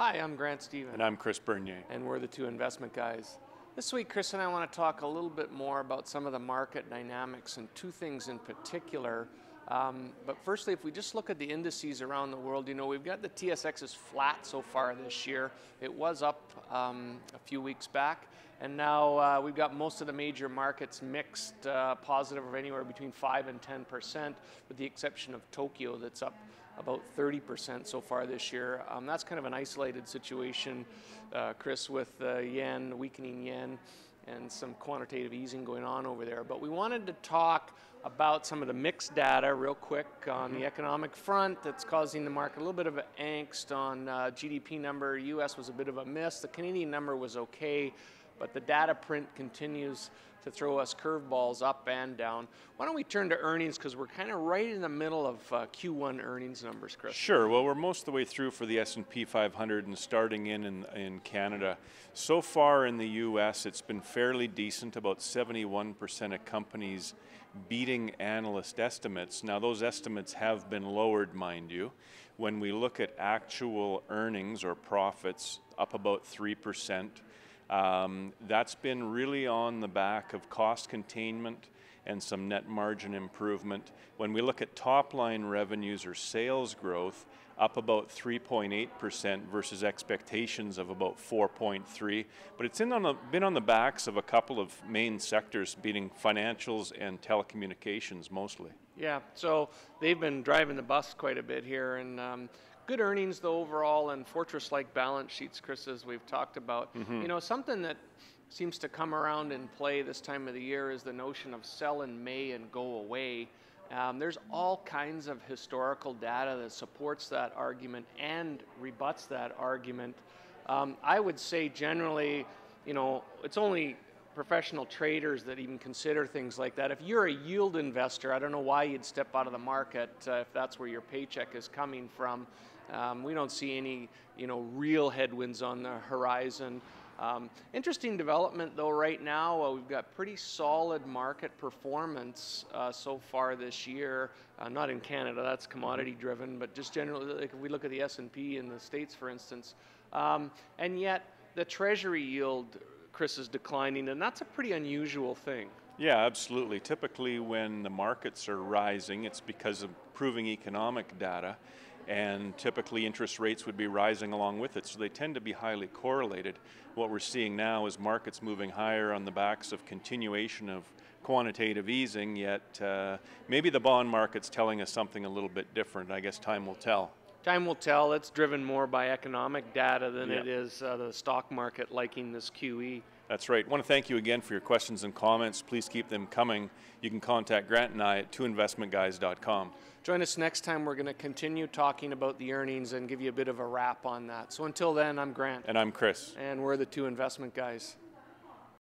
Hi, I'm Grant Stevens. And I'm Kris Bernier. And we're the two investment guys. This week, Kris and I want to talk a little bit more about some of the market dynamics and two things in particular. But firstly, if we just look at the indices around the world, we've got the TSX is flat so far this year. It was up a few weeks back, and now we've got most of the major markets mixed, positive of anywhere between 5 and 10%, with the exception of Tokyo that's up about 30% so far this year. That's kind of an isolated situation, Kris, with yen, weakening yen, and some quantitative easing going on over there. But we wanted to talk about some of the mixed data real quick on the economic front that's causing the market a little bit of angst on GDP number. US was a bit of a miss. The Canadian number was okay, but the data print continues to throw us curveballs up and down. Why don't we turn to earnings, because we're kind of right in the middle of Q1 earnings numbers, Kris. Sure. Well, we're most of the way through for the S&P 500 and starting in Canada. So far in the US, it's been fairly decent, about 71% of companies beating analyst estimates. Now, those estimates have been lowered, mind you. When we look at actual earnings or profits, up about 3%. That's been really on the back of cost containment and some net margin improvement. When we look at top line revenues or sales growth, up about 3.8% versus expectations of about 4.3%. But it's been on the backs of a couple of main sectors, being financials and telecommunications mostly. Yeah, so they've been driving the bus quite a bit here, and good earnings though overall, and fortress-like balance sheets, Kris, as we've talked about. Something that seems to come around in play this time of the year is the notion of sell in May and go away. There's all kinds of historical data that supports that argument and rebuts that argument. I would say generally, it's only professional traders that even consider things like that. If you're a yield investor, I don't know why you'd step out of the market if that's where your paycheck is coming from. We don't see any, real headwinds on the horizon. Interesting development though right now. We've got pretty solid market performance so far this year. Not in Canada, that's commodity driven, but just generally, like if we look at the S&P in the States, for instance, and yet the Treasury yield, Kris, is declining, and that's a pretty unusual thing. Yeah, absolutely. Typically when the markets are rising, it's because of improving economic data, and typically interest rates would be rising along with it, so they tend to be highly correlated. What we're seeing now is markets moving higher on the backs of continuation of quantitative easing, yet maybe the bond market's telling us something a little bit different. I guess time will tell. Time will tell. It's driven more by economic data than it is the stock market liking this QE. That's right. I want to thank you again for your questions and comments. Please keep them coming. You can contact Grant and I at twoinvestmentguys.com. Join us next time. We're going to continue talking about the earnings and give you a bit of a wrap on that. So until then, I'm Grant. And I'm Kris. And we're the two investment guys.